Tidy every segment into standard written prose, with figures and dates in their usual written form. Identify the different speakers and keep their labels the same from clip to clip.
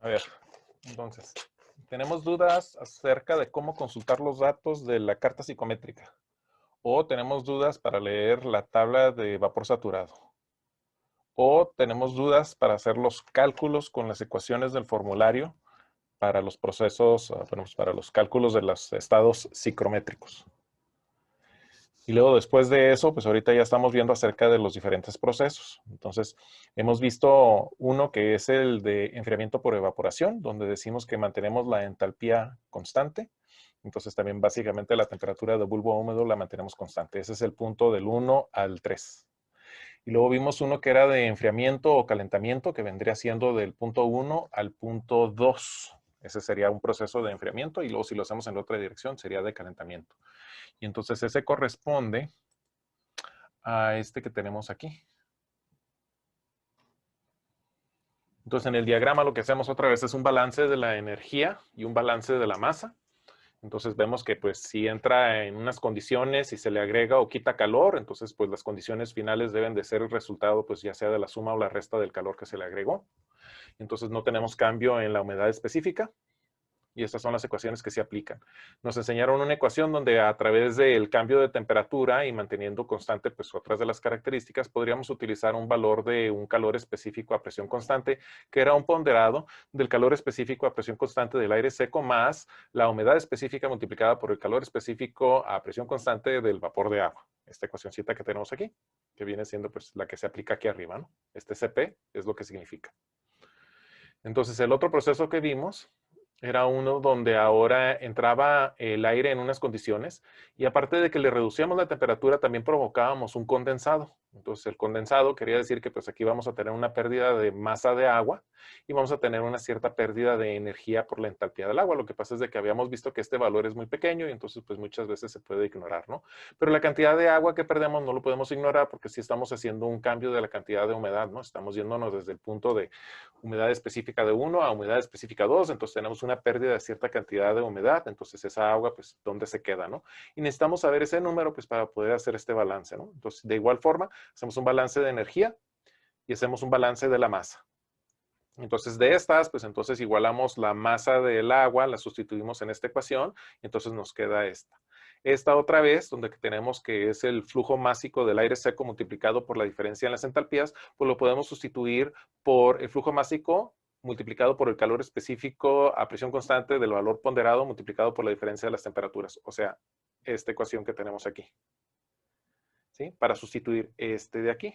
Speaker 1: A ver, entonces, tenemos dudas acerca de cómo consultar los datos de la carta psicométrica. O tenemos dudas para leer la tabla de vapor saturado. O tenemos dudas para hacer los cálculos con las ecuaciones del formulario para los procesos, bueno, pues para los cálculos de los estados psicométricos. Y luego después de eso, pues ahorita ya estamos viendo acerca de los diferentes procesos. Entonces, hemos visto uno que es el de enfriamiento por evaporación, donde decimos que mantenemos la entalpía constante. Entonces, también básicamente la temperatura de bulbo húmedo la mantenemos constante. Ese es el punto del 1 al 3. Y luego vimos uno que era de enfriamiento o calentamiento, que vendría siendo del punto 1 al punto 2. Ese sería un proceso de enfriamiento y luego si lo hacemos en la otra dirección sería de calentamiento. Y entonces ese corresponde a este que tenemos aquí. Entonces en el diagrama lo que hacemos otra vez es un balance de la energía y un balance de la masa. Entonces vemos que pues si entra en unas condiciones y se le agrega o quita calor, entonces pues las condiciones finales deben de ser el resultado pues ya sea de la suma o la resta del calor que se le agregó. Entonces no tenemos cambio en la humedad específica. Y estas son las ecuaciones que se aplican. Nos enseñaron una ecuación donde a través del cambio de temperatura y manteniendo constante pues otras de las características, podríamos utilizar un valor de un calor específico a presión constante, que era un ponderado del calor específico a presión constante del aire seco más la humedad específica multiplicada por el calor específico a presión constante del vapor de agua. Esta ecuacióncita que tenemos aquí, que viene siendo pues la que se aplica aquí arriba, ¿no? Este CP es lo que significa. Entonces, el otro proceso que vimos era uno donde ahora entraba el aire en unas condiciones y aparte de que le reducíamos la temperatura, también provocábamos un condensado. Entonces, el condensado quería decir que pues aquí vamos a tener una pérdida de masa de agua y vamos a tener una cierta pérdida de energía por la entalpía del agua. Lo que pasa es de que habíamos visto que este valor es muy pequeño y entonces pues muchas veces se puede ignorar, ¿no? Pero la cantidad de agua que perdemos no lo podemos ignorar porque si estamos haciendo un cambio de la cantidad de humedad, ¿no? Estamos yéndonos desde el punto de humedad específica de 1 a humedad específica 2, entonces tenemos una pérdida de cierta cantidad de humedad, entonces esa agua, pues, ¿dónde se queda, no? Y necesitamos saber ese número, pues, para poder hacer este balance, ¿no? Entonces, de igual forma, hacemos un balance de energía y hacemos un balance de la masa. Entonces, de estas, pues, entonces igualamos la masa del agua, la sustituimos en esta ecuación, y entonces nos queda esta. Esta otra vez, donde tenemos que es el flujo másico del aire seco multiplicado por la diferencia en las entalpías, pues lo podemos sustituir por el flujo másico multiplicado por el calor específico a presión constante del valor ponderado multiplicado por la diferencia de las temperaturas. O sea, esta ecuación que tenemos aquí. ¿Sí? Para sustituir este de aquí.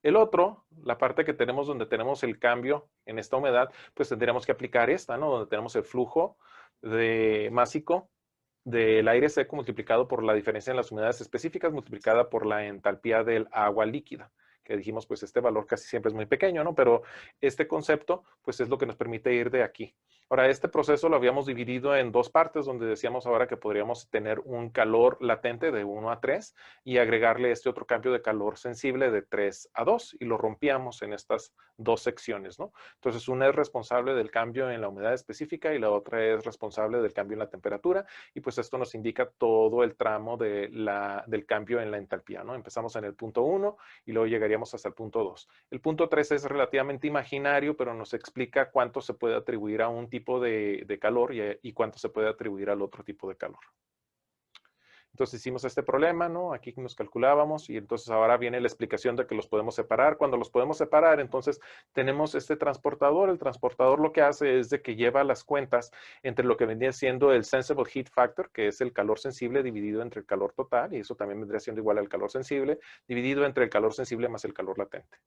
Speaker 1: El otro, la parte que tenemos donde tenemos el cambio en esta humedad, pues tendríamos que aplicar esta, ¿no? Donde tenemos el flujo de másico del aire seco multiplicado por la diferencia en las humedades específicas multiplicada por la entalpía del agua líquida, que dijimos, pues este valor casi siempre es muy pequeño, ¿no? Pero este concepto, pues es lo que nos permite ir de aquí. Ahora, este proceso lo habíamos dividido en dos partes, donde decíamos ahora que podríamos tener un calor latente de 1 a 3 y agregarle este otro cambio de calor sensible de 3 a 2 y lo rompíamos en estas dos secciones, ¿no? Entonces, una es responsable del cambio en la humedad específica y la otra es responsable del cambio en la temperatura y pues esto nos indica todo el tramo del cambio en la entalpía, ¿no? Empezamos en el punto 1 y luego llegaríamos hasta el punto 2. El punto 3 es relativamente imaginario, pero nos explica cuánto se puede atribuir a un tipo de calor y cuánto se puede atribuir al otro tipo de calor. Entonces hicimos este problema, ¿no? Aquí nos calculábamos y entonces ahora viene la explicación de que los podemos separar. Cuando los podemos separar, entonces tenemos este transportador. El transportador lo que hace es de que lleva las cuentas entre lo que vendría siendo el sensible heat factor, que es el calor sensible dividido entre el calor total, y eso también vendría siendo igual al calor sensible, dividido entre el calor sensible más el calor latente.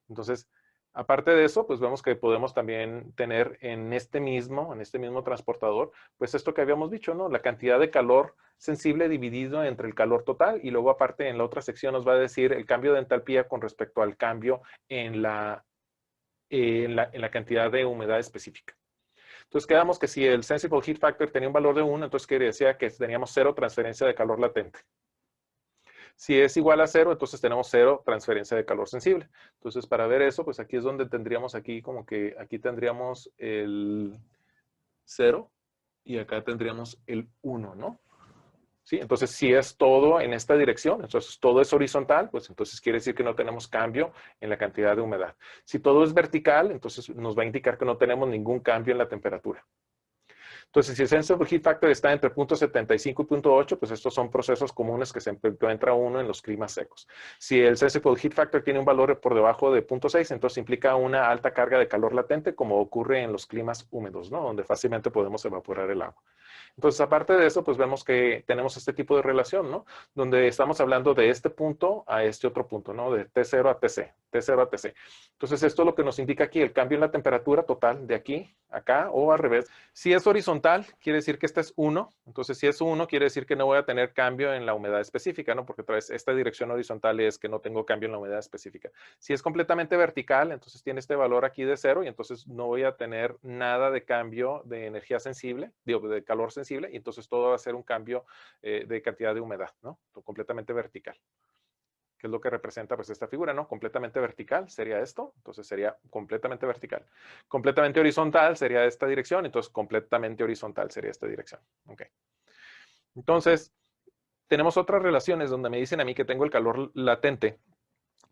Speaker 1: Entonces, aparte de eso, pues vemos que podemos también tener en este mismo transportador, pues esto que habíamos dicho, ¿no? La cantidad de calor sensible dividido entre el calor total y luego aparte en la otra sección nos va a decir el cambio de entalpía con respecto al cambio en la cantidad de humedad específica. Entonces quedamos que si el sensible heat factor tenía un valor de 1, entonces quiere decir que teníamos 0 transferencia de calor latente. Si es igual a 0, entonces tenemos 0 transferencia de calor sensible. Entonces, para ver eso, pues aquí es donde tendríamos aquí como que aquí tendríamos el 0 y acá tendríamos el 1, ¿no? ¿Sí? Entonces, si es todo en esta dirección, entonces todo es horizontal, pues entonces quiere decir que no tenemos cambio en la cantidad de humedad. Si todo es vertical, entonces nos va a indicar que no tenemos ningún cambio en la temperatura. Entonces, si el Sensible Heat Factor está entre 0.75 y 0.8, pues estos son procesos comunes que se encuentra uno en los climas secos. Si el Sensible Heat Factor tiene un valor por debajo de 0.6, entonces implica una alta carga de calor latente, como ocurre en los climas húmedos, ¿no? Donde fácilmente podemos evaporar el agua. Entonces, aparte de eso, pues vemos que tenemos este tipo de relación, ¿no? Donde estamos hablando de este punto a este otro punto, ¿no? De T0 a TC, T0 a TC. Entonces, esto es lo que nos indica aquí el cambio en la temperatura total de aquí, acá o al revés. Si es horizontal, quiere decir que este es 1. Entonces, si es 1, quiere decir que no voy a tener cambio en la humedad específica, ¿no? Porque otra vez, esta dirección horizontal es que no tengo cambio en la humedad específica. Si es completamente vertical, entonces tiene este valor aquí de 0 y entonces no voy a tener nada de cambio de energía sensible, digo, de calor sensible, y entonces todo va a ser un cambio de cantidad de humedad, ¿no? Completamente vertical. ¿Qué es lo que representa pues esta figura, ¿no? Completamente vertical sería esto, entonces sería completamente vertical. Completamente horizontal sería esta dirección, entonces completamente horizontal sería esta dirección. Ok. Entonces, tenemos otras relaciones donde me dicen a mí que tengo el calor latente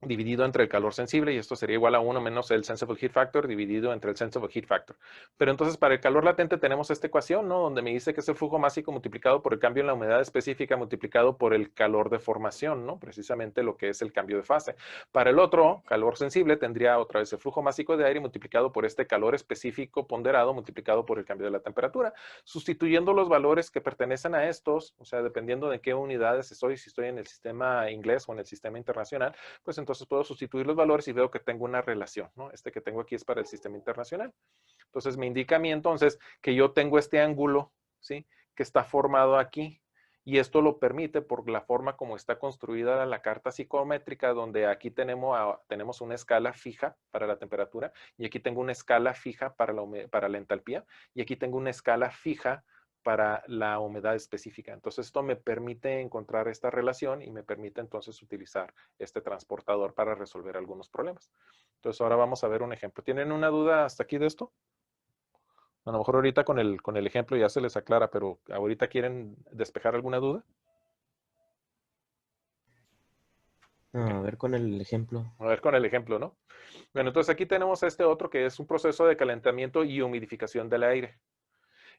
Speaker 1: dividido entre el calor sensible, y esto sería igual a 1 menos el Sensible Heat Factor dividido entre el Sensible Heat Factor. Pero entonces para el calor latente tenemos esta ecuación, ¿no? Donde me dice que es el flujo másico multiplicado por el cambio en la humedad específica multiplicado por el calor de formación, ¿no? Precisamente lo que es el cambio de fase. Para el otro, calor sensible, tendría otra vez el flujo másico de aire multiplicado por este calor específico ponderado multiplicado por el cambio de la temperatura. Sustituyendo los valores que pertenecen a estos, o sea, dependiendo de qué unidades estoy, si estoy en el sistema inglés o en el sistema internacional, pues entonces puedo sustituir los valores y veo que tengo una relación, ¿no? Este que tengo aquí es para el sistema internacional. Entonces me indica a mí entonces que yo tengo este ángulo, ¿sí? Que está formado aquí. Y esto lo permite por la forma como está construida la carta psicométrica, donde aquí tenemos una escala fija para la temperatura, y aquí tengo una escala fija para la entalpía, y aquí tengo una escala fija para la humedad específica. Entonces esto me permite encontrar esta relación y me permite entonces utilizar este transportador para resolver algunos problemas. Entonces ahora vamos a ver un ejemplo. ¿Tienen una duda hasta aquí de esto? A lo mejor ahorita con el ejemplo ya se les aclara, pero ahorita quieren despejar alguna duda. Okay.
Speaker 2: A ver con el ejemplo.
Speaker 1: A ver con el ejemplo, ¿no? Bueno, entonces aquí tenemos este otro que es un proceso de calentamiento y humidificación del aire.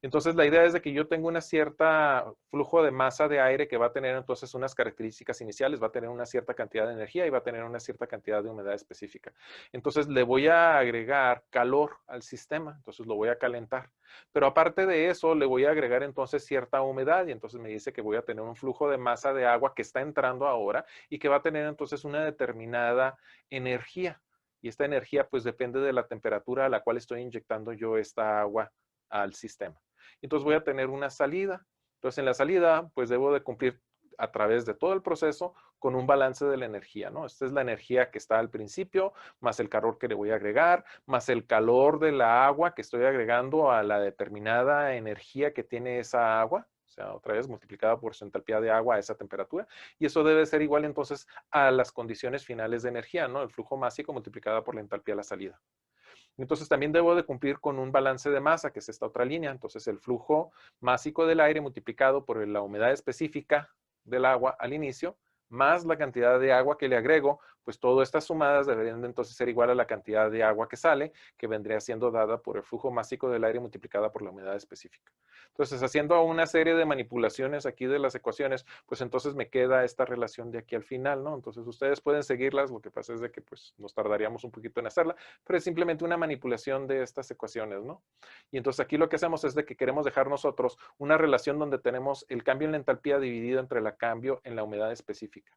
Speaker 1: Entonces, la idea es de que yo tengo una cierta flujo de masa de aire que va a tener entonces unas características iniciales, va a tener una cierta cantidad de energía y va a tener una cierta cantidad de humedad específica. Entonces, le voy a agregar calor al sistema, entonces lo voy a calentar. Pero aparte de eso, le voy a agregar entonces cierta humedad y entonces me dice que voy a tener un flujo de masa de agua que está entrando ahora y que va a tener entonces una determinada energía. Y esta energía pues depende de la temperatura a la cual estoy inyectando yo esta agua al sistema. Entonces voy a tener una salida. Entonces en la salida, pues debo de cumplir a través de todo el proceso con un balance de la energía, ¿no? Esta es la energía que está al principio, más el calor que le voy a agregar, más el calor de la agua que estoy agregando a la determinada energía que tiene esa agua. O sea, otra vez multiplicada por su entalpía de agua a esa temperatura. Y eso debe ser igual entonces a las condiciones finales de energía, ¿no? El flujo másico multiplicado por la entalpía de la salida. Entonces también debo de cumplir con un balance de masa, que es esta otra línea. Entonces el flujo másico del aire multiplicado por la humedad específica del agua al inicio, más la cantidad de agua que le agrego, pues todas estas sumadas deberían de entonces ser igual a la cantidad de agua que sale, que vendría siendo dada por el flujo másico del aire multiplicada por la humedad específica. Entonces, haciendo una serie de manipulaciones aquí de las ecuaciones, pues entonces me queda esta relación de aquí al final, ¿no? Entonces ustedes pueden seguirlas, lo que pasa es de que pues nos tardaríamos un poquito en hacerla, pero es simplemente una manipulación de estas ecuaciones, ¿no? Y entonces aquí lo que hacemos es de que queremos dejar nosotros una relación donde tenemos el cambio en la entalpía dividido entre el cambio en la humedad específica.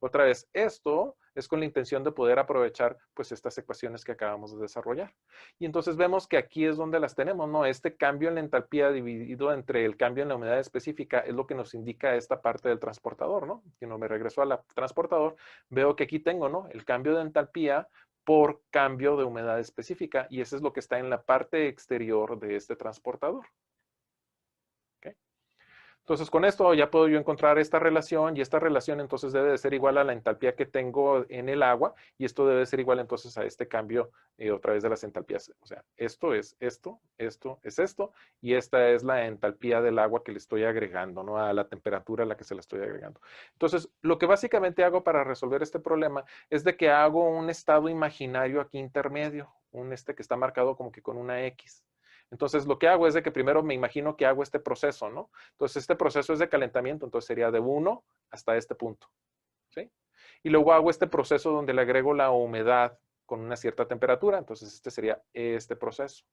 Speaker 1: Otra vez, esto es con la intención de poder aprovechar pues estas ecuaciones que acabamos de desarrollar. Y entonces vemos que aquí es donde las tenemos, ¿no? Este cambio en la entalpía dividido entre el cambio en la humedad específica es lo que nos indica esta parte del transportador, ¿no? Si no me regreso al transportador, veo que aquí tengo, ¿no? El cambio de entalpía por cambio de humedad específica y eso es lo que está en la parte exterior de este transportador. ¿Okay? Entonces, con esto ya puedo yo encontrar esta relación, y esta relación entonces debe de ser igual a la entalpía que tengo en el agua, y esto debe ser igual entonces a este cambio otra vez de las entalpías. O sea, esto es esto, esto es esto, y esta es la entalpía del agua que le estoy agregando, ¿no? A la temperatura a la que se la estoy agregando. Entonces, lo que básicamente hago para resolver este problema es de que hago un estado imaginario aquí intermedio, que está marcado como que con una X. Entonces, lo que hago es de que primero me imagino que hago este proceso, ¿no? Entonces, este proceso es de calentamiento, entonces sería de 1 hasta este punto, ¿sí? Y luego hago este proceso donde le agrego la humedad con una cierta temperatura, entonces este sería este proceso.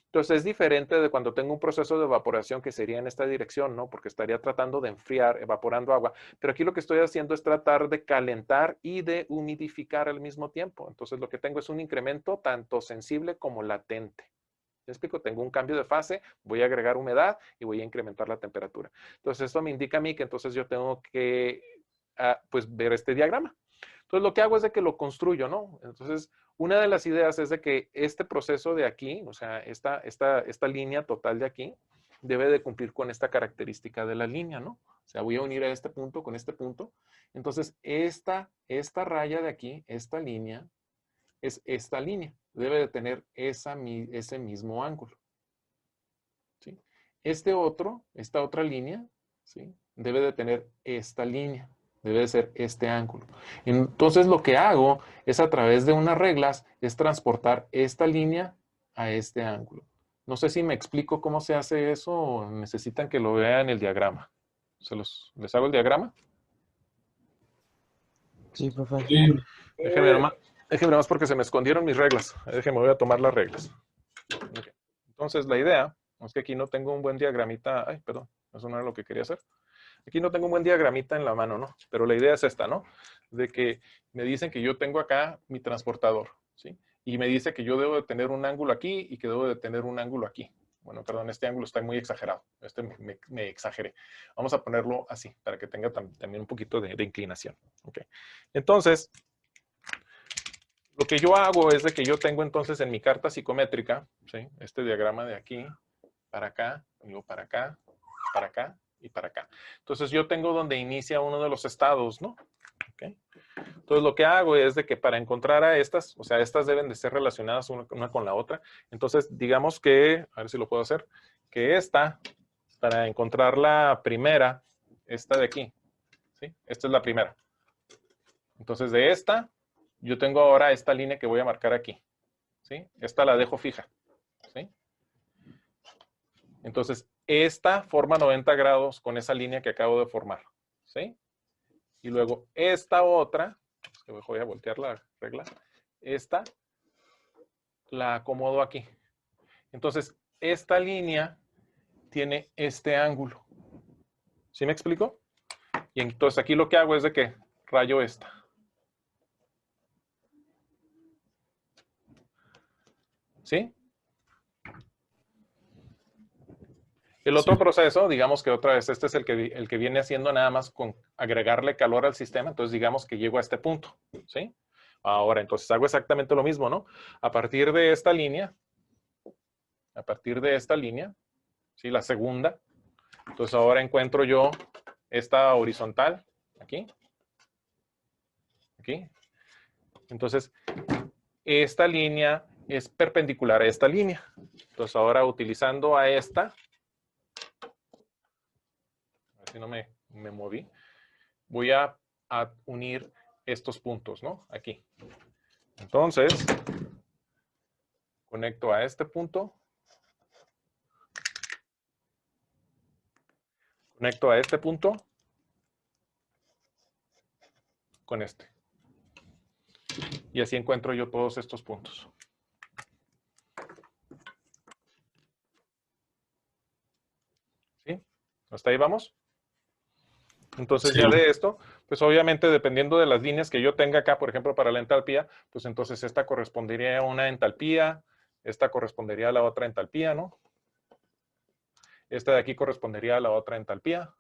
Speaker 1: Entonces, es diferente de cuando tengo un proceso de evaporación que sería en esta dirección, ¿no? Porque estaría tratando de enfriar, evaporando agua. Pero aquí lo que estoy haciendo es tratar de calentar y de humidificar al mismo tiempo. Entonces, lo que tengo es un incremento tanto sensible como latente. ¿Me explico? Tengo un cambio de fase, voy a agregar humedad y voy a incrementar la temperatura. Entonces, esto me indica a mí que entonces yo tengo que pues, ver este diagrama. Entonces, lo que hago es de que lo construyo, ¿no? Entonces, una de las ideas es de que este proceso de aquí, o sea, esta línea total de aquí, debe de cumplir con esta característica de la línea, ¿no? O sea, voy a unir a este punto con este punto. Entonces, esta raya de aquí, esta línea, es esta línea. Debe de tener ese mismo ángulo. ¿Sí? Esta otra línea, ¿sí? Debe de tener esta línea. Debe de ser este ángulo. Entonces lo que hago es a través de unas reglas, es transportar esta línea a este ángulo. No sé si me explico cómo se hace eso o necesitan que lo vean en el diagrama. ¿Les hago el diagrama?
Speaker 2: Sí, profe.
Speaker 1: Déjenme nomás porque se me escondieron mis reglas. Déjenme, voy a tomar las reglas. Okay. Entonces, la idea es que aquí no tengo un buen diagramita. Ay, perdón, eso no era lo que quería hacer. Aquí no tengo un buen diagramita en la mano, ¿no? Pero la idea es esta, ¿no? De que me dicen que yo tengo acá mi transportador, ¿sí? Y me dice que yo debo de tener un ángulo aquí y que debo de tener un ángulo aquí. Bueno, perdón, este ángulo está muy exagerado. Me exageré. Vamos a ponerlo así, para que tenga también un poquito de inclinación. ¿Ok? Entonces, lo que yo hago es de que yo tengo entonces en mi carta psicométrica, ¿sí? Este diagrama de aquí, para acá, luego para acá, para acá y para acá. Entonces yo tengo donde inicia uno de los estados, ¿no? ¿Okay? Entonces lo que hago es de que para encontrar a estas, o sea, estas deben de ser relacionadas una con la otra. Entonces digamos que, a ver si lo puedo hacer, que esta, para encontrar la primera, esta de aquí, ¿sí? Esta es la primera. Entonces de esta, yo tengo ahora esta línea que voy a marcar aquí, ¿sí? Esta la dejo fija, ¿sí? Entonces, esta forma 90 grados con esa línea que acabo de formar, ¿sí? Y luego esta otra, que voy a voltear la regla, esta la acomodo aquí. Entonces, esta línea tiene este ángulo. ¿Sí me explico? Y entonces aquí lo que hago es de que rayo esta. ¿Sí? El otro proceso, digamos que otra vez, este es el que viene haciendo nada más con agregarle calor al sistema. Entonces, digamos que llego a este punto, ¿sí? Ahora, entonces hago exactamente lo mismo, ¿no? A partir de esta línea, ¿sí? La segunda. Entonces, ahora encuentro yo esta horizontal, aquí. Aquí. Entonces, esta línea es perpendicular a esta línea. Entonces, ahora utilizando a esta, a ver si no me moví, voy a unir estos puntos, ¿no? Aquí. Entonces, conecto a este punto. Conecto a este punto con este. Y así encuentro yo todos estos puntos. ¿Sí? ¿Hasta ahí vamos? Entonces sí. Ya de esto, pues obviamente dependiendo de las líneas que yo tenga acá, por ejemplo, para la entalpía, pues entonces esta correspondería a una entalpía, esta correspondería a la otra entalpía, ¿no? Esta de aquí correspondería a la otra entalpía.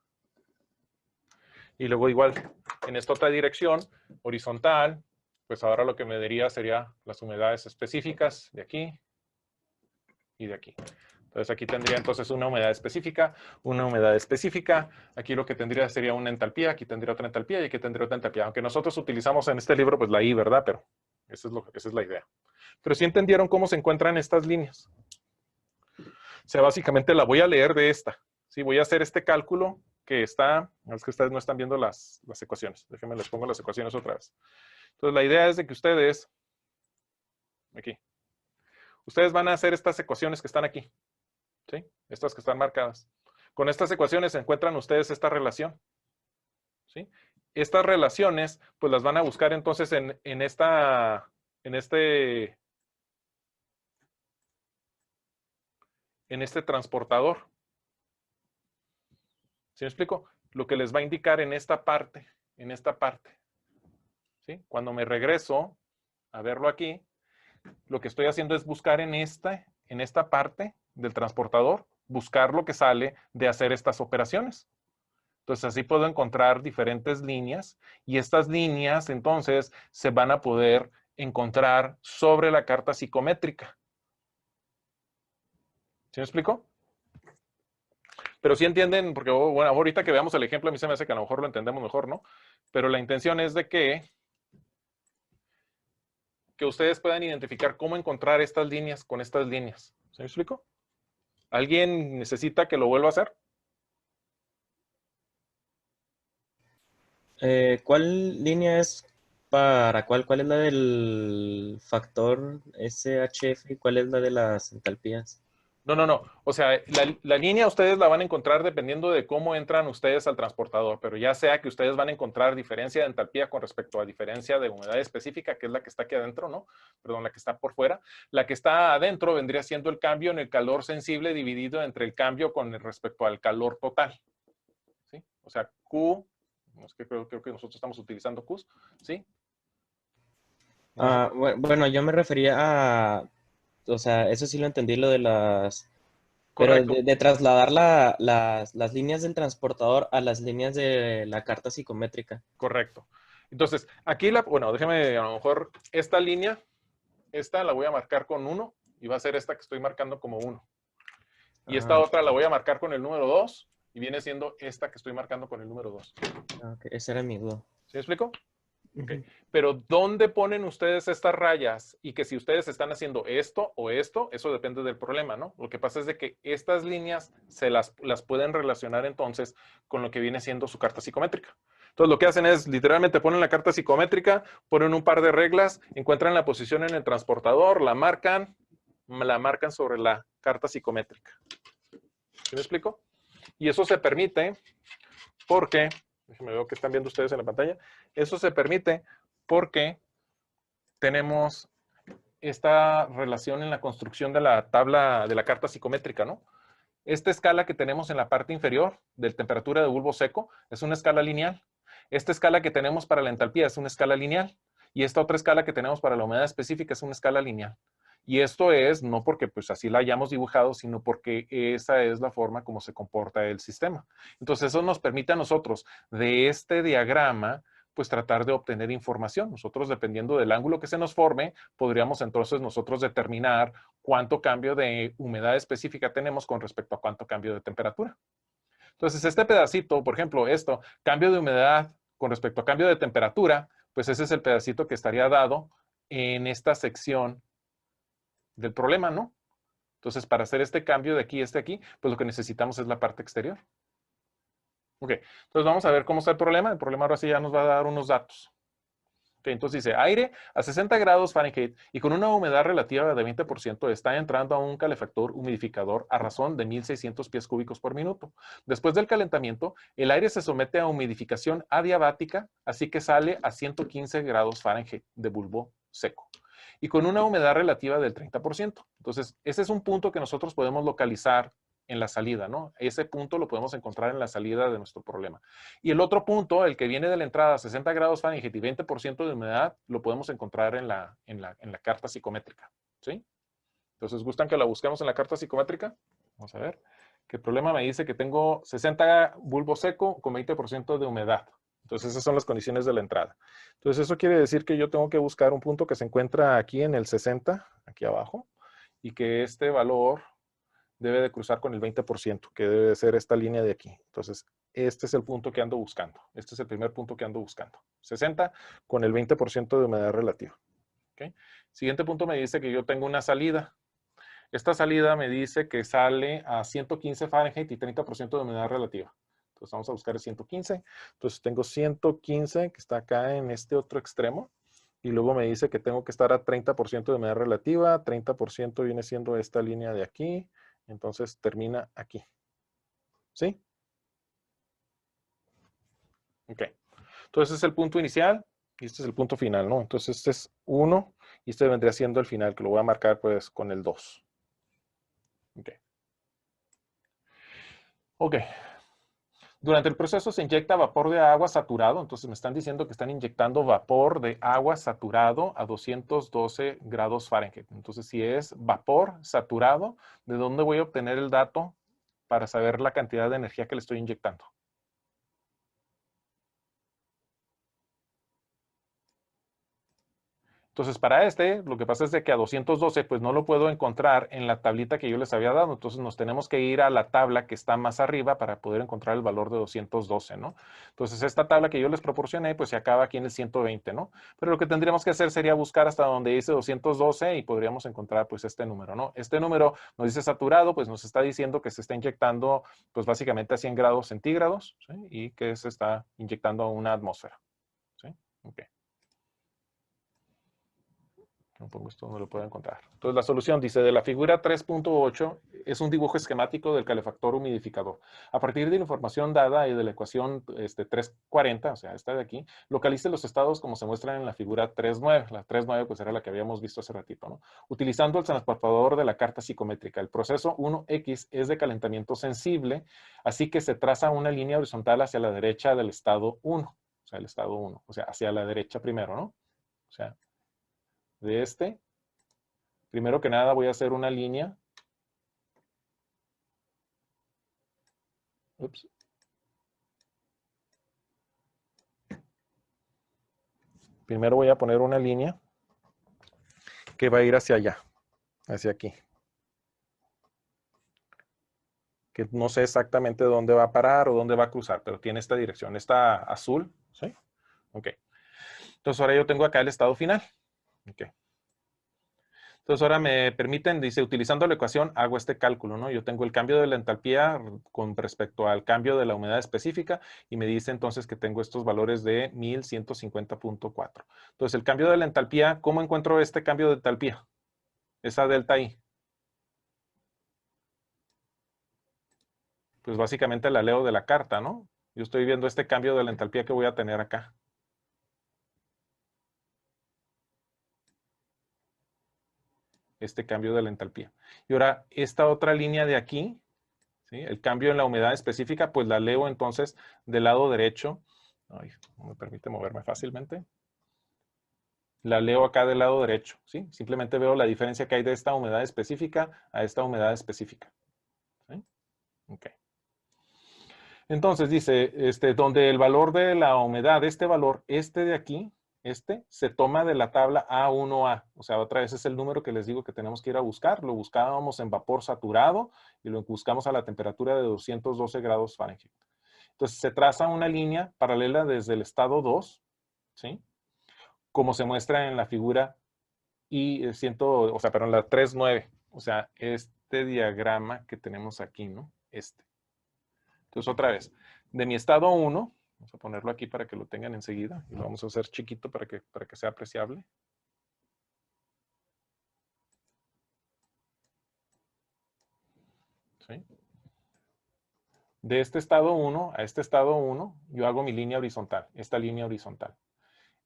Speaker 1: Y luego igual, en esta otra dirección, horizontal, pues ahora lo que me diría sería las humedades específicas de aquí, y de aquí. Entonces aquí tendría entonces una humedad específica, una humedad específica. Aquí lo que tendría sería una entalpía, aquí tendría otra entalpía y aquí tendría otra entalpía. Aunque nosotros utilizamos en este libro pues la I, ¿verdad? Pero esa es la idea. Pero sí entendieron cómo se encuentran estas líneas. O sea, básicamente la voy a leer de esta. ¿Sí? Voy a hacer este cálculo que está, es que ustedes no están viendo las ecuaciones. Déjenme les pongo las ecuaciones otra vez. Entonces la idea es de que ustedes, aquí, ustedes van a hacer estas ecuaciones que están aquí. ¿Sí? Estas que están marcadas. Con estas ecuaciones encuentran ustedes esta relación. ¿Sí? Estas relaciones, pues las van a buscar entonces en este transportador. ¿Sí me explico? Lo que les va a indicar en esta parte, ¿sí? Cuando me regreso a verlo aquí, lo que estoy haciendo es buscar en esta parte del transportador, buscar lo que sale de hacer estas operaciones. Entonces así puedo encontrar diferentes líneas y estas líneas entonces se van a poder encontrar sobre la carta psicométrica. ¿Sí me explico? Pero sí entienden, porque bueno, ahorita que veamos el ejemplo, a mí se me hace que a lo mejor lo entendemos mejor, ¿no? Pero la intención es de que ustedes puedan identificar cómo encontrar estas líneas con estas líneas. ¿Se me explico? ¿Alguien necesita que lo vuelva a hacer?
Speaker 2: ¿Cuál línea es para cuál? ¿Cuál es la del factor SHF y cuál es la de las entalpías?
Speaker 1: No, no, no. O sea, la línea ustedes la van a encontrar dependiendo de cómo entran ustedes al transportador, pero ya sea que ustedes van a encontrar diferencia de entalpía con respecto a diferencia de humedad específica, que es la que está aquí adentro, ¿no? Perdón, la que está por fuera. La que está adentro vendría siendo el cambio en el calor sensible dividido entre el cambio con respecto al calor total. ¿Sí? O sea, Q, es que creo que nosotros estamos utilizando Qs, ¿sí?
Speaker 2: Bueno, yo me refería a, o sea, eso sí lo entendí, lo de las, pero
Speaker 1: Correcto,
Speaker 2: de trasladar las líneas del transportador a las líneas de la carta psicométrica.
Speaker 1: correcto. Entonces, aquí bueno, déjeme a lo mejor esta línea, esta la voy a marcar con 1 y va a ser esta que estoy marcando como 1. Y esta
Speaker 2: Ok,
Speaker 1: otra la voy a marcar con el número 2 y viene siendo esta que estoy marcando con el número 2.
Speaker 2: ok, esa era mi duda.
Speaker 1: ¿Sí me explico? Okay.
Speaker 2: Ujú.
Speaker 1: Pero ¿dónde ponen ustedes estas rayas? Y que si ustedes están haciendo esto o esto, eso depende del problema, ¿no? Lo que pasa es de que estas líneas las pueden relacionar entonces con lo que viene siendo su carta psicométrica. Entonces lo que hacen es literalmente ponen la carta psicométrica, ponen un par de reglas, encuentran la posición en el transportador, la marcan sobre la carta psicométrica. ¿Sí me explico? Y eso se permite porque, déjenme ver que están viendo ustedes en la pantalla, eso se permite porque tenemos esta relación en la construcción de la tabla de la carta psicométrica, ¿no? Esta escala que tenemos en la parte inferior de temperatura de bulbo seco es una escala lineal. Esta escala que tenemos para la entalpía es una escala lineal. Y esta otra escala que tenemos para la humedad específica es una escala lineal. Y esto es no porque pues así la hayamos dibujado, sino porque esa es la forma como se comporta el sistema. Entonces eso nos permite a nosotros de este diagrama pues tratar de obtener información. Nosotros, dependiendo del ángulo que se nos forme, podríamos entonces nosotros determinar cuánto cambio de humedad específica tenemos con respecto a cuánto cambio de temperatura. Entonces, este pedacito, por ejemplo, esto, cambio de humedad con respecto a cambio de temperatura, pues ese es el pedacito que estaría dado en esta sección del problema, ¿no? Entonces, para hacer este cambio de aquí a aquí, pues lo que necesitamos es la parte exterior. Ok, entonces vamos a ver cómo está el problema. El problema ahora sí ya nos va a dar unos datos. Okay, entonces dice, aire a 60 grados Fahrenheit y con una humedad relativa de 20% está entrando a un calefactor humidificador a razón de 1.600 pies cúbicos por minuto. Después del calentamiento, el aire se somete a humidificación adiabática, así que sale a 115 grados Fahrenheit de bulbo seco y con una humedad relativa del 30%. Entonces, ese es un punto que nosotros podemos localizar en la salida, ¿no? Ese punto lo podemos encontrar en la salida de nuestro problema. Y el otro punto, el que viene de la entrada a 60 grados Fahrenheit y 20% de humedad, lo podemos encontrar en la carta psicométrica, ¿sí? Entonces, ¿gustan que la busquemos en la carta psicométrica? Vamos a ver. Que el problema me dice que tengo 60 bulbo seco con 20% de humedad. Entonces, esas son las condiciones de la entrada. Entonces, eso quiere decir que yo tengo que buscar un punto que se encuentra aquí en el 60, aquí abajo, y que este valor debe de cruzar con el 20%, que debe de ser esta línea de aquí. Entonces, este es el punto que ando buscando. Este es el primer punto que ando buscando. 60 con el 20% de humedad relativa. ¿Okay? Siguiente punto me dice que yo tengo una salida. Esta salida me dice que sale a 115 Fahrenheit y 30% de humedad relativa. Entonces vamos a buscar el 115. Entonces tengo 115 que está acá en este otro extremo. Y luego me dice que tengo que estar a 30% de humedad relativa. 30% viene siendo esta línea de aquí. Entonces termina aquí. ¿Sí? Ok. Entonces este es el punto inicial y este es el punto final, ¿no? Entonces este es 1 y este vendría siendo el final, que lo voy a marcar pues con el 2. Ok. Ok. Durante el proceso se inyecta vapor de agua saturado, entonces me están diciendo que están inyectando vapor de agua saturado a 212 grados Fahrenheit. Entonces, si es vapor saturado, ¿de dónde voy a obtener el dato para saber la cantidad de energía que le estoy inyectando? Entonces, para este, lo que pasa es de que a 212, pues no lo puedo encontrar en la tablita que yo les había dado. Entonces, nos tenemos que ir a la tabla que está más arriba para poder encontrar el valor de 212, ¿no? Entonces, esta tabla que yo les proporcioné, pues se acaba aquí en el 120, ¿no? Pero lo que tendríamos que hacer sería buscar hasta donde dice 212 y podríamos encontrar, pues, este número, ¿no? Este número nos dice saturado, pues nos está diciendo que se está inyectando, pues, básicamente a 100 grados centígrados, ¿sí? Y que se está inyectando a una atmósfera, ¿sí? Ok. No pongo esto donde lo puedo encontrar. Entonces, la solución dice, de la figura 3.8 es un dibujo esquemático del calefactor humidificador. A partir de la información dada y de la ecuación 340, o sea, esta de aquí, localice los estados como se muestran en la figura 3.9. La 3.9 pues era la que habíamos visto hace ratito, ¿no? Utilizando el transportador de la carta psicométrica. El proceso 1X es de calentamiento sensible, así que se traza una línea horizontal hacia la derecha del estado 1. O sea, el estado 1. O sea, hacia la derecha primero, ¿no? O sea, de este, primero que nada voy a hacer una línea. Ups. Primero voy a poner una línea que va a ir hacia allá, hacia aquí. Que no sé exactamente dónde va a parar o dónde va a cruzar, pero tiene esta dirección, esta azul, ¿sí? Ok. Entonces ahora yo tengo acá el estado final. Ok. Entonces ahora me permiten, dice, utilizando la ecuación hago este cálculo, ¿no? Yo tengo el cambio de la entalpía con respecto al cambio de la humedad específica y me dice entonces que tengo estos valores de 1150.4. Entonces el cambio de la entalpía, ¿cómo encuentro este cambio de entalpía? Esa delta I. Pues básicamente la leo de la carta, ¿no? Yo estoy viendo este cambio de la entalpía que voy a tener acá. Este cambio de la entalpía. Y ahora, esta otra línea de aquí, ¿sí? El cambio en la humedad específica, pues la leo entonces del lado derecho. Ay, no me permite moverme fácilmente. La leo acá del lado derecho, ¿sí? Simplemente veo la diferencia que hay de esta humedad específica a esta humedad específica. ¿Sí? Ok. Entonces dice, donde el valor de la humedad, este valor, este de aquí, se toma de la tabla A1A. O sea, otra vez es el número que les digo que tenemos que ir a buscar. Lo buscábamos en vapor saturado y lo buscamos a la temperatura de 212 grados Fahrenheit. Entonces se traza una línea paralela desde el estado 2, ¿sí? Como se muestra en la figura en la 3.9. O sea, este diagrama que tenemos aquí, ¿no? Entonces, otra vez, de mi estado 1, vamos a ponerlo aquí para que lo tengan enseguida, y lo vamos a hacer chiquito para que sea apreciable. ¿Sí? De este estado 1 a este estado 1, yo hago mi línea horizontal, esta línea horizontal.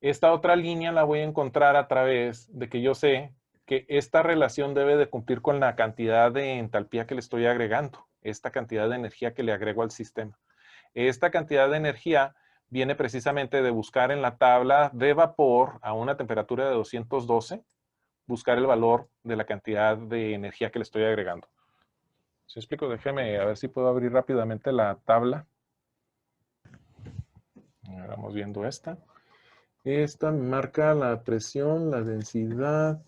Speaker 1: Esta otra línea la voy a encontrar a través de que yo sé que esta relación debe de cumplir con la cantidad de entalpía que le estoy agregando, esta cantidad de energía que le agrego al sistema. Esta cantidad de energía viene precisamente de buscar en la tabla de vapor a una temperatura de 212, buscar el valor de la cantidad de energía que le estoy agregando. ¿Sí explico? Déjeme a ver si puedo abrir rápidamente la tabla. Ahora vamos viendo esta. Esta marca la presión, la densidad.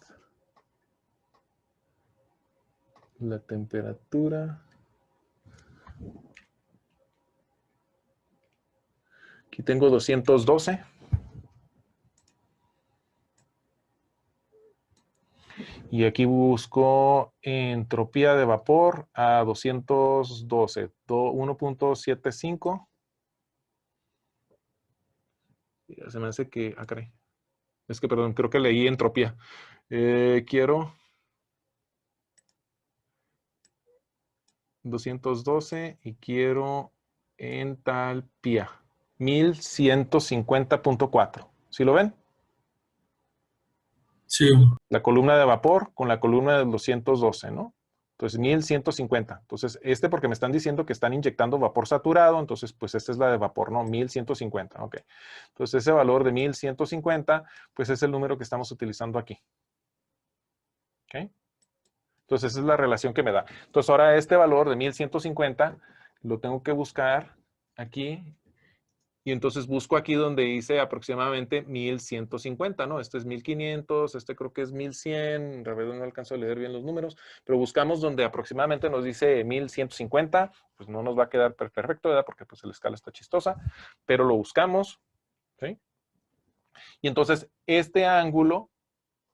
Speaker 1: la temperatura. Aquí tengo 212. Y aquí busco entropía de vapor a 212, 1.75. Se me hace que, caray. Es que, perdón, creo que leí entropía. Quiero 212 y quiero entalpía. 1150.4. ¿Sí lo ven?
Speaker 3: Sí,
Speaker 1: La columna de vapor con la columna de 212, ¿no? Entonces, 1150. Entonces, porque me están diciendo que están inyectando vapor saturado, entonces, pues esta es la de vapor, ¿no? 1150, ok. Entonces, ese valor de 1150, pues es el número que estamos utilizando aquí. ¿Ok? Entonces, esa es la relación que me da. Entonces, ahora este valor de 1150 lo tengo que buscar aquí. Y entonces busco aquí donde dice aproximadamente 1150, ¿no? Este es 1500, este creo que es 1100, en realidad no alcanzo a leer bien los números, pero buscamos donde aproximadamente nos dice 1150, pues no nos va a quedar perfecto, ¿verdad? Porque pues la escala está chistosa, pero lo buscamos, ¿sí? Y entonces este ángulo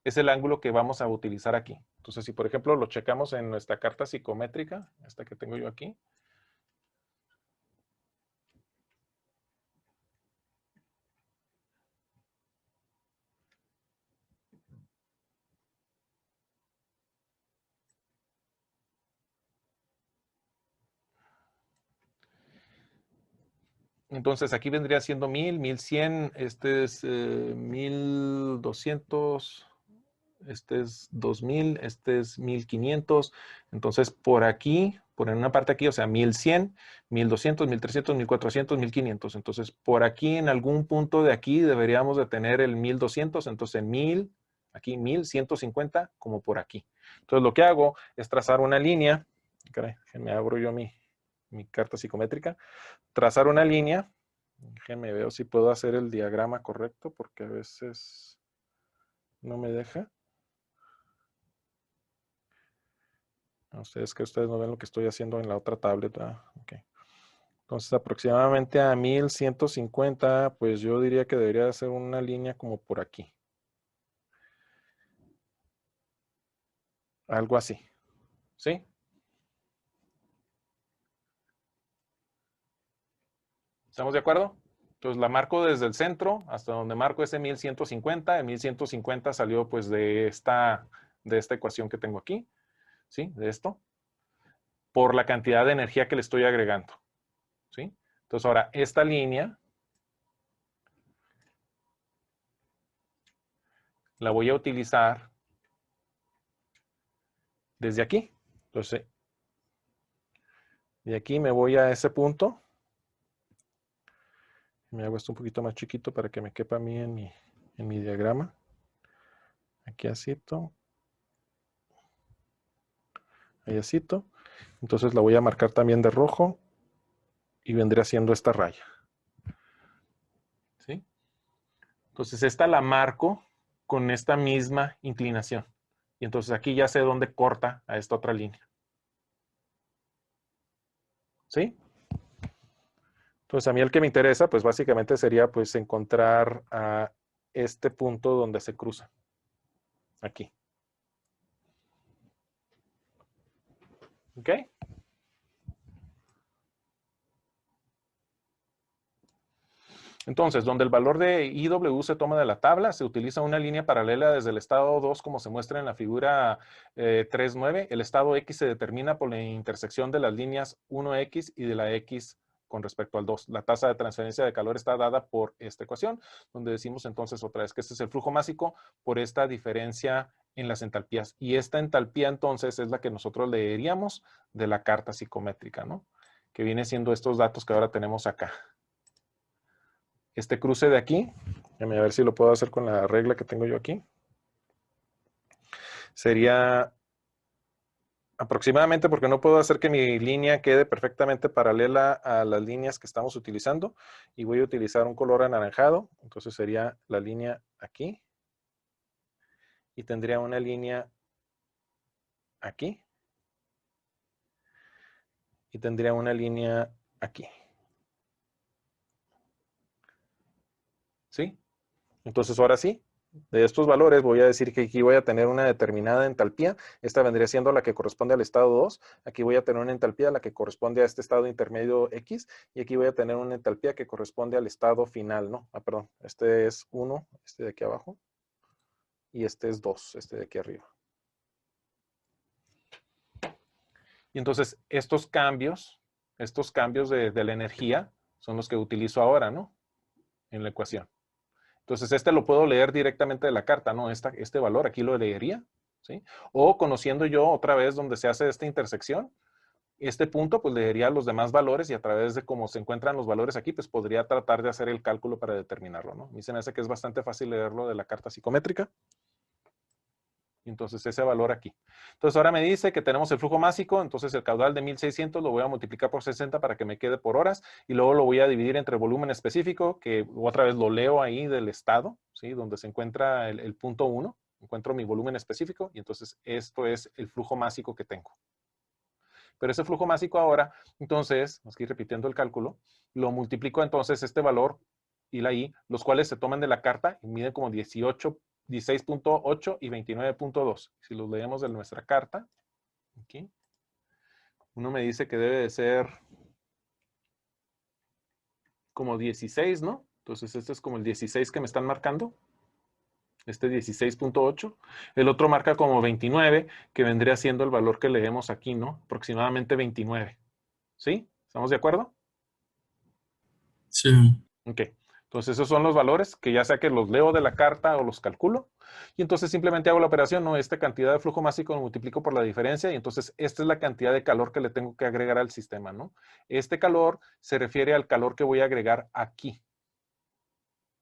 Speaker 1: es el ángulo que vamos a utilizar aquí. Entonces, si por ejemplo lo checamos en nuestra carta psicométrica, esta que tengo yo aquí, entonces aquí vendría siendo 1000, 1100, este es 1200, este es 2000, este es 1500. Entonces por aquí, por en una parte aquí, o sea, 1100, 1200, 1300, 1400, 1500. Entonces por aquí, en algún punto de aquí, deberíamos de tener el 1200. Entonces en 1000, aquí 1150, como por aquí. Entonces lo que hago es trazar una línea. Caray, me abro yo mi carta psicométrica. Trazar una línea. Déjenme ver si puedo hacer el diagrama correcto, porque a veces no me deja. Ustedes no ven lo que estoy haciendo en la otra tablet. Okay. Entonces, aproximadamente a 1150, pues yo diría que debería hacer una línea como por aquí. Algo así. ¿Sí? ¿Estamos de acuerdo? Entonces la marco desde el centro hasta donde marco ese 1150. El 1150 salió pues de esta ecuación que tengo aquí. ¿Sí? De esto. Por la cantidad de energía que le estoy agregando. ¿Sí? Entonces ahora esta línea la voy a utilizar desde aquí. Entonces, de aquí me voy a ese punto. Me hago esto un poquito más chiquito para que me quepa a mí en mi diagrama. Aquí asito. Ahí asito. Entonces la voy a marcar también de rojo y vendré haciendo esta raya. ¿Sí? Entonces esta la marco con esta misma inclinación. Y entonces aquí ya sé dónde corta a esta otra línea. ¿Sí? Entonces a mí el que me interesa, pues básicamente sería pues encontrar a este punto donde se cruza. Aquí. ¿Ok? Entonces, donde el valor de IW se toma de la tabla, se utiliza una línea paralela desde el estado 2, como se muestra en la figura 3.9. El estado X se determina por la intersección de las líneas 1X y de la X con respecto al 2. La tasa de transferencia de calor está dada por esta ecuación, donde decimos entonces otra vez que este es el flujo másico por esta diferencia en las entalpías. Y esta entalpía entonces es la que nosotros leeríamos de la carta psicométrica, ¿no? Que viene siendo estos datos que ahora tenemos acá. Este cruce de aquí, déjame ver si lo puedo hacer con la regla que tengo yo aquí, sería aproximadamente, porque no puedo hacer que mi línea quede perfectamente paralela a las líneas que estamos utilizando, y voy a utilizar un color anaranjado. Entonces sería la línea aquí, y tendría una línea aquí, y tendría una línea aquí. ¿Sí? Entonces, ahora sí, de estos valores voy a decir que aquí voy a tener una determinada entalpía. Esta vendría siendo la que corresponde al estado 2. Aquí voy a tener una entalpía la que corresponde a este estado intermedio X. Y aquí voy a tener una entalpía que corresponde al estado final, ¿no? Ah, perdón. Este es 1, este de aquí abajo. Y este es 2, este de aquí arriba. Y entonces estos cambios de la energía son los que utilizo ahora, ¿no? En la ecuación. Entonces, este lo puedo leer directamente de la carta, ¿no? Este valor aquí lo leería, ¿sí? O conociendo yo otra vez donde se hace esta intersección, este punto, pues leería los demás valores y a través de cómo se encuentran los valores aquí, pues podría tratar de hacer el cálculo para determinarlo, ¿no? A mí se me hace que es bastante fácil leerlo de la carta psicométrica. Entonces, ese valor aquí. Entonces, ahora me dice que tenemos el flujo másico, entonces el caudal de 1600 lo voy a multiplicar por 60 para que me quede por horas, y luego lo voy a dividir entre volumen específico, que otra vez lo leo ahí del estado, ¿sí? Donde se encuentra el punto 1, encuentro mi volumen específico, y entonces esto es el flujo másico que tengo. Pero ese flujo másico ahora, entonces, estoy repitiendo el cálculo, lo multiplico entonces este valor y la I, los cuales se toman de la carta y miden como 16.8 y 29.2. Si los leemos de nuestra carta, aquí, uno me dice que debe de ser como 16, ¿no? Entonces este es como el 16 que me están marcando. Este 16.8. El otro marca como 29, que vendría siendo el valor que leemos aquí, ¿no? Aproximadamente 29. ¿Sí? ¿Estamos de acuerdo?
Speaker 3: Sí.
Speaker 1: Ok. Entonces esos son los valores que ya sea que los leo de la carta o los calculo. Y entonces simplemente hago la operación, ¿no? Esta cantidad de flujo másico lo multiplico por la diferencia y entonces esta es la cantidad de calor que le tengo que agregar al sistema, ¿no? Este calor se refiere al calor que voy a agregar aquí,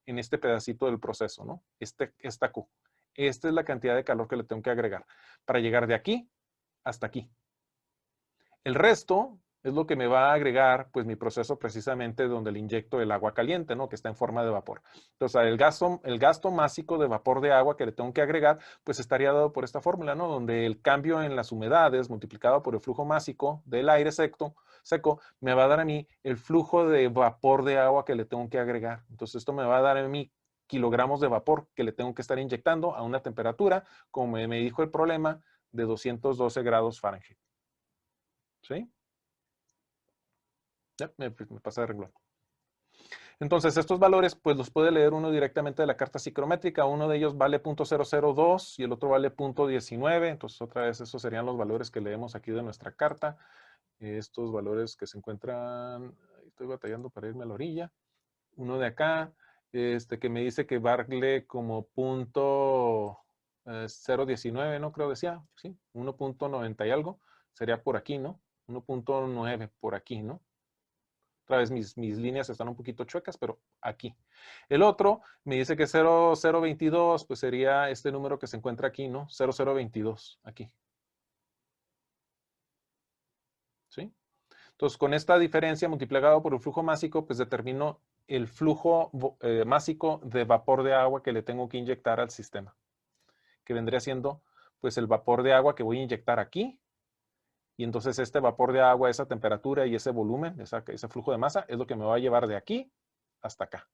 Speaker 1: en este pedacito del proceso, ¿no? Esta Q. Esta es la cantidad de calor que le tengo que agregar para llegar de aquí hasta aquí. El resto es lo que me va a agregar, pues, mi proceso precisamente donde le inyecto el agua caliente, ¿no? Que está en forma de vapor. Entonces, el gasto másico de vapor de agua que le tengo que agregar, pues, estaría dado por esta fórmula, ¿no? Donde el cambio en las humedades multiplicado por el flujo másico del aire seco, me va a dar a mí el flujo de vapor de agua que le tengo que agregar. Entonces, esto me va a dar a mí kilogramos de vapor que le tengo que estar inyectando a una temperatura, como me dijo el problema, de 212 grados Fahrenheit. ¿Sí? Ya, me pasé de renglón. Entonces, estos valores, pues los puede leer uno directamente de la carta psicométrica. Uno de ellos vale .002 y el otro vale .19. Entonces, otra vez, esos serían los valores que leemos aquí de nuestra carta. Estos valores que se encuentran, estoy batallando para irme a la orilla. Uno de acá, que me dice que vale como .019, ¿no? Creo decía, ¿sí? 1.90 y algo. Sería por aquí, ¿no? 1.9 por aquí, ¿no? Otra vez mis líneas están un poquito chuecas, pero aquí. El otro me dice que 0022, pues sería este número que se encuentra aquí, ¿no? 0022, aquí. ¿Sí? Entonces, con esta diferencia multiplicado por el flujo másico, pues determino el flujo másico de vapor de agua que le tengo que inyectar al sistema. Que vendría siendo, pues, el vapor de agua que voy a inyectar aquí. Y entonces este vapor de agua, esa temperatura y ese volumen, ese flujo de masa, es lo que me va a llevar de aquí hasta acá.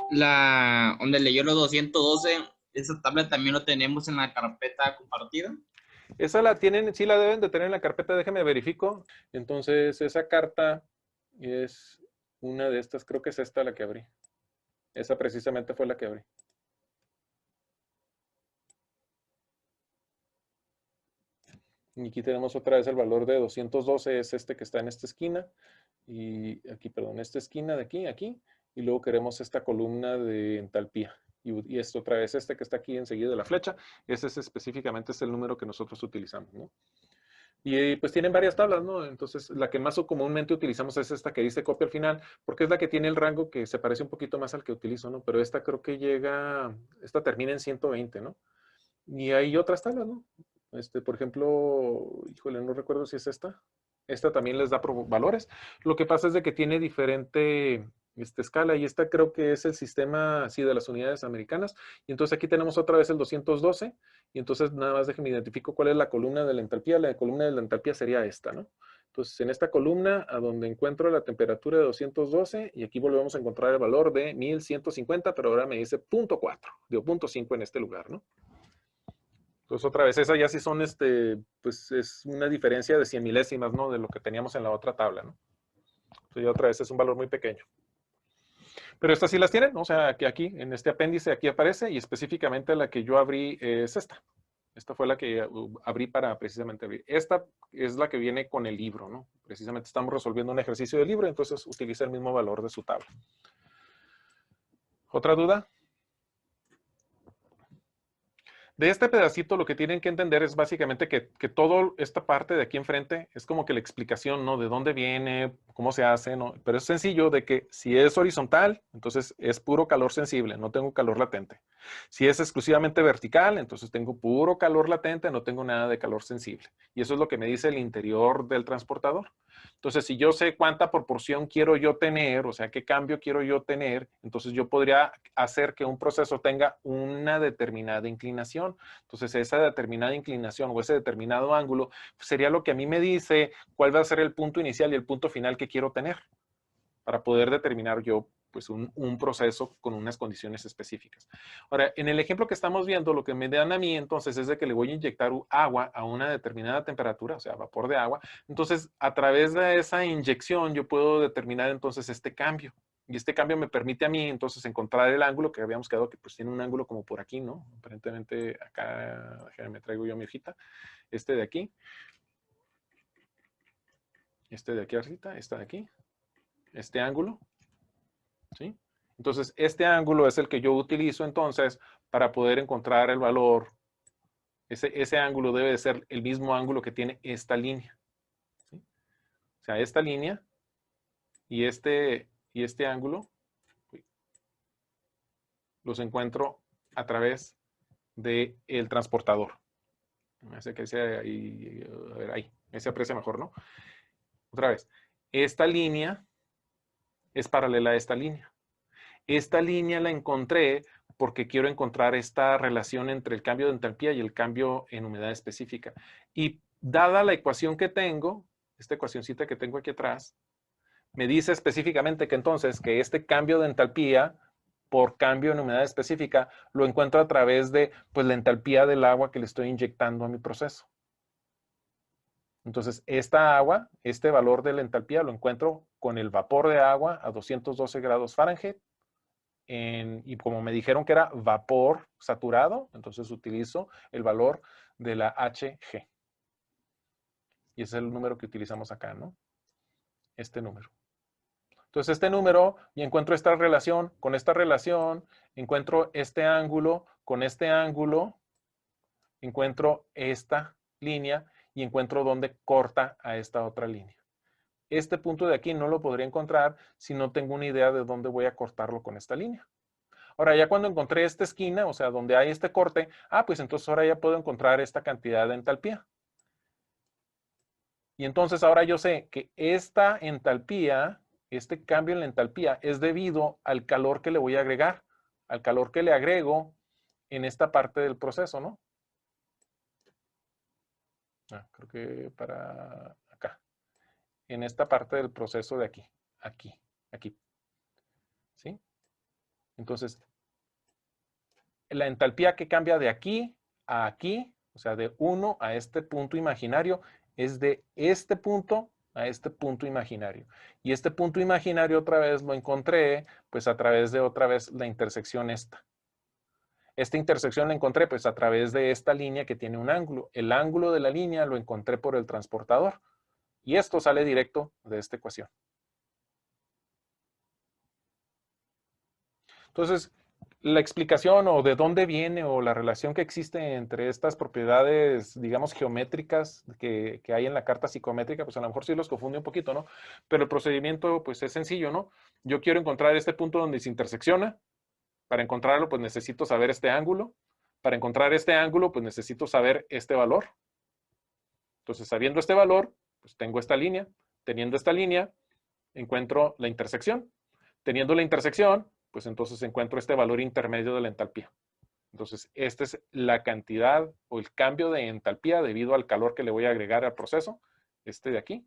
Speaker 4: Donde leyó los 212, esa tabla también lo tenemos en la carpeta compartida.
Speaker 1: Esa la tienen, sí la deben de tener en la carpeta, déjeme verifico. Entonces, esa carta es una de estas, creo que es esta la que abrí. Esa precisamente fue la que abrí. Y aquí tenemos otra vez el valor de 212, es este que está en esta esquina. Y aquí, perdón, esta esquina de aquí, aquí. Y luego queremos esta columna de entalpía. Y esto otra vez, este que está aquí enseguida de la flecha. Ese es específicamente es el número que nosotros utilizamos, ¿no? Y pues tienen varias tablas, ¿no? Entonces, la que más comúnmente utilizamos es esta que dice copia al final, porque es la que tiene el rango que se parece un poquito más al que utilizo, ¿no? Pero esta creo que esta termina en 120, ¿no? Y hay otras tablas, ¿no? Por ejemplo, híjole, no recuerdo si es esta. Esta también les da valores. Lo que pasa es de que tiene diferente escala, y esta creo que es el sistema así de las unidades americanas. Y entonces aquí tenemos otra vez el 212, y entonces nada más déjenme identifico cuál es la columna de la entalpía. La columna de la entalpía sería esta, ¿no? Entonces en esta columna a donde encuentro la temperatura de 212, y aquí volvemos a encontrar el valor de 1150, pero ahora me dice 0.4, digo 0.5 en este lugar, ¿no? Entonces otra vez, esa ya sí son, pues es una diferencia de 100 milésimas, ¿no? De lo que teníamos en la otra tabla, ¿no? Entonces ya otra vez es un valor muy pequeño. Pero estas sí las tienen, ¿no? O sea, que aquí, en este apéndice, aquí aparece, y específicamente la que yo abrí es esta. Esta fue la que abrí para precisamente abrir. Esta es la que viene con el libro, ¿no? Precisamente estamos resolviendo un ejercicio del libro, entonces utiliza el mismo valor de su tabla. ¿Otra duda? De este pedacito lo que tienen que entender es básicamente que toda esta parte de aquí enfrente es como que la explicación, ¿no? De dónde viene, cómo se hace, ¿no? Pero es sencillo de que si es horizontal, entonces es puro calor sensible, no tengo calor latente. Si es exclusivamente vertical, entonces tengo puro calor latente, no tengo nada de calor sensible. Y eso es lo que me dice el interior del transportador. Entonces, si yo sé cuánta proporción quiero yo tener, o sea, qué cambio quiero yo tener, entonces yo podría hacer que un proceso tenga una determinada inclinación. Entonces, esa determinada inclinación o ese determinado ángulo sería lo que a mí me dice cuál va a ser el punto inicial y el punto final que quiero tener para poder determinar yo pues un proceso con unas condiciones específicas. Ahora, en el ejemplo que estamos viendo, lo que me dan a mí entonces es de que le voy a inyectar agua a una determinada temperatura, o sea, vapor de agua. Entonces, a través de esa inyección yo puedo determinar entonces este cambio. Y este cambio me permite a mí entonces encontrar el ángulo que habíamos quedado, que pues tiene un ángulo como por aquí, ¿no? Aparentemente acá, me traigo yo mi hojita, este de aquí, este de aquí arriba, este de aquí, este ángulo. ¿Sí? Entonces, este ángulo es el que yo utilizo entonces para poder encontrar el valor. Ese ángulo debe de ser el mismo ángulo que tiene esta línea. ¿Sí? O sea, esta línea y este ángulo los encuentro a través del transportador. Me hace que sea ahí, a ver, ahí, se aprecia mejor, ¿no? Otra vez, esta línea es paralela a esta línea. Esta línea la encontré porque quiero encontrar esta relación entre el cambio de entalpía y el cambio en humedad específica. Y dada la ecuación que tengo, esta ecuacioncita que tengo aquí atrás, me dice específicamente que entonces que este cambio de entalpía por cambio en humedad específica lo encuentro a través de pues, la entalpía del agua que le estoy inyectando a mi proceso. Entonces, esta agua, este valor de la entalpía lo encuentro con el vapor de agua a 212 grados Fahrenheit. Y como me dijeron que era vapor saturado, entonces utilizo el valor de la HG. Y ese es el número que utilizamos acá, ¿no? Este número. Entonces, este número, y encuentro esta relación, con esta relación, encuentro este ángulo, con este ángulo, encuentro esta línea y encuentro dónde corta a esta otra línea. Este punto de aquí no lo podría encontrar si no tengo una idea de dónde voy a cortarlo con esta línea. Ahora, ya cuando encontré esta esquina, o sea, donde hay este corte, pues entonces ahora ya puedo encontrar esta cantidad de entalpía. Y entonces ahora yo sé que esta entalpía, este cambio en la entalpía, es debido al calor que le voy a agregar, al calor que le agrego en esta parte del proceso, ¿no? Creo que para acá. En esta parte del proceso de aquí, aquí. ¿Sí? Entonces, la entalpía que cambia de aquí a aquí, o sea, de 1 a este punto imaginario, es de este punto a este punto imaginario. Y este punto imaginario otra vez lo encontré, pues a través de otra vez la intersección esta. Esta intersección la encontré pues a través de esta línea que tiene un ángulo. El ángulo de la línea lo encontré por el transportador. Y esto sale directo de esta ecuación. Entonces, la explicación o de dónde viene o la relación que existe entre estas propiedades, digamos, geométricas que hay en la carta psicométrica, pues a lo mejor sí los confunde un poquito, ¿no? Pero el procedimiento, pues es sencillo, ¿no? Yo quiero encontrar este punto donde se intersecciona. Para encontrarlo, pues necesito saber este ángulo. Para encontrar este ángulo, pues necesito saber este valor. Entonces, sabiendo este valor, pues tengo esta línea. Teniendo esta línea, encuentro la intersección. Teniendo la intersección, pues entonces encuentro este valor intermedio de la entalpía. Entonces, esta es la cantidad o el cambio de entalpía debido al calor que le voy a agregar al proceso. Este de aquí.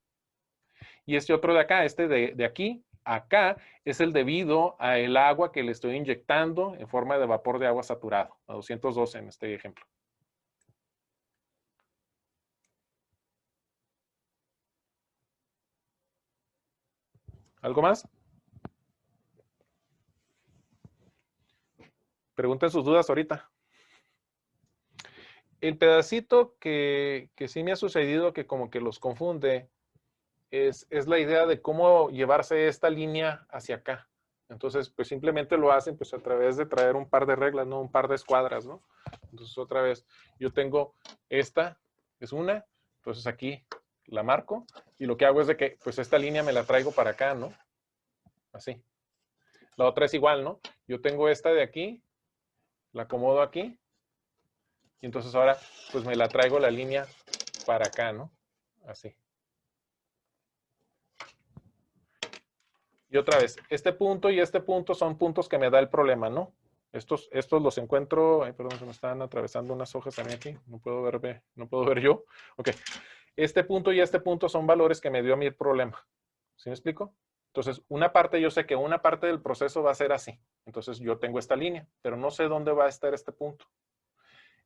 Speaker 1: Y este otro de acá, este de aquí, acá, es el debido al agua que le estoy inyectando en forma de vapor de agua saturado, a 212 en este ejemplo. ¿Algo más? Pregunten sus dudas ahorita. El pedacito que sí me ha sucedido que como que los confunde es la idea de cómo llevarse esta línea hacia acá. Entonces, pues simplemente lo hacen pues a través de traer un par de reglas, ¿no? Un par de escuadras, ¿no? Entonces, otra vez, yo tengo esta, es una, entonces aquí la marco y lo que hago es de que pues esta línea me la traigo para acá, ¿no? Así. La otra es igual, ¿no? Yo tengo esta de aquí, la acomodo aquí y entonces ahora pues me la traigo la línea para acá, ¿no? Así. Y otra vez, este punto y este punto son puntos que me da el problema, ¿no? Estos los encuentro, ay, perdón, se me están atravesando unas hojas también aquí, no puedo ver yo. Ok, este punto y este punto son valores que me dio a mí el problema. ¿Sí me explico? Entonces, una parte, yo sé que una parte del proceso va a ser así. Entonces, yo tengo esta línea, pero no sé dónde va a estar este punto.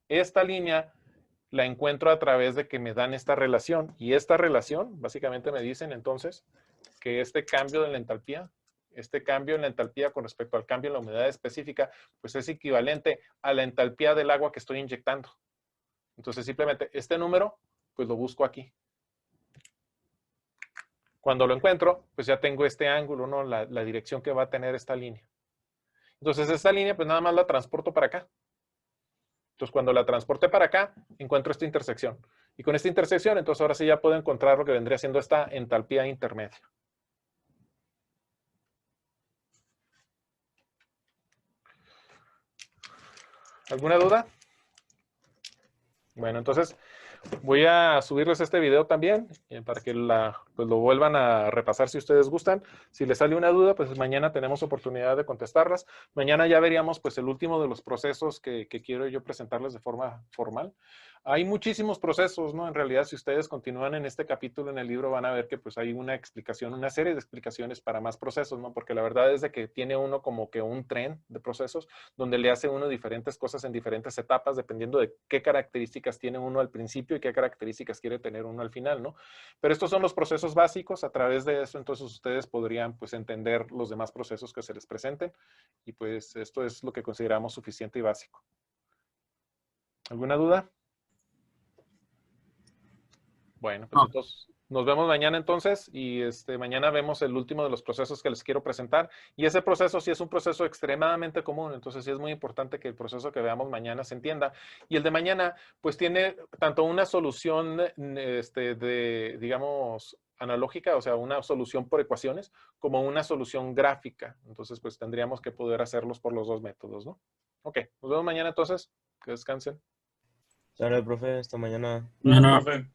Speaker 1: Esta línea la encuentro a través de que me dan esta relación. Y esta relación, básicamente me dicen entonces que este cambio de la entalpía, este cambio en la entalpía con respecto al cambio en la humedad específica, pues es equivalente a la entalpía del agua que estoy inyectando. Entonces, simplemente este número, pues lo busco aquí. Cuando lo encuentro, pues ya tengo este ángulo, ¿no? La dirección que va a tener esta línea. Entonces, esta línea, pues nada más la transporto para acá. Entonces, cuando la transporte para acá, encuentro esta intersección. Y con esta intersección, entonces ahora sí ya puedo encontrar lo que vendría siendo esta entalpía intermedia. ¿Alguna duda? Bueno, entonces voy a subirles este video también para que pues lo vuelvan a repasar si ustedes gustan. Si les sale una duda, pues mañana tenemos oportunidad de contestarlas. Mañana ya veríamos pues el último de los procesos que quiero yo presentarles de forma formal. Hay muchísimos procesos, ¿no? En realidad, si ustedes continúan en este capítulo en el libro, van a ver que pues hay una explicación, una serie de explicaciones para más procesos, ¿no? Porque la verdad es de que tiene uno como que un tren de procesos donde le hace uno diferentes cosas en diferentes etapas, dependiendo de qué características tiene uno al principio y qué características quiere tener uno al final, ¿no? Pero estos son los procesos básicos. A través de eso, entonces, ustedes podrían pues entender los demás procesos que se les presenten y pues esto es lo que consideramos suficiente y básico. ¿Alguna duda? Bueno, pues entonces nos vemos mañana entonces y mañana vemos el último de los procesos que les quiero presentar. Y ese proceso sí es un proceso extremadamente común, entonces sí es muy importante que el proceso que veamos mañana se entienda. Y el de mañana pues tiene tanto una solución digamos, analógica, o sea, una solución por ecuaciones, como una solución gráfica. Entonces pues tendríamos que poder hacerlos por los dos métodos, ¿no? Ok, nos vemos mañana entonces. Que descansen.
Speaker 2: Sale, profe, hasta mañana.
Speaker 3: Bueno, profe.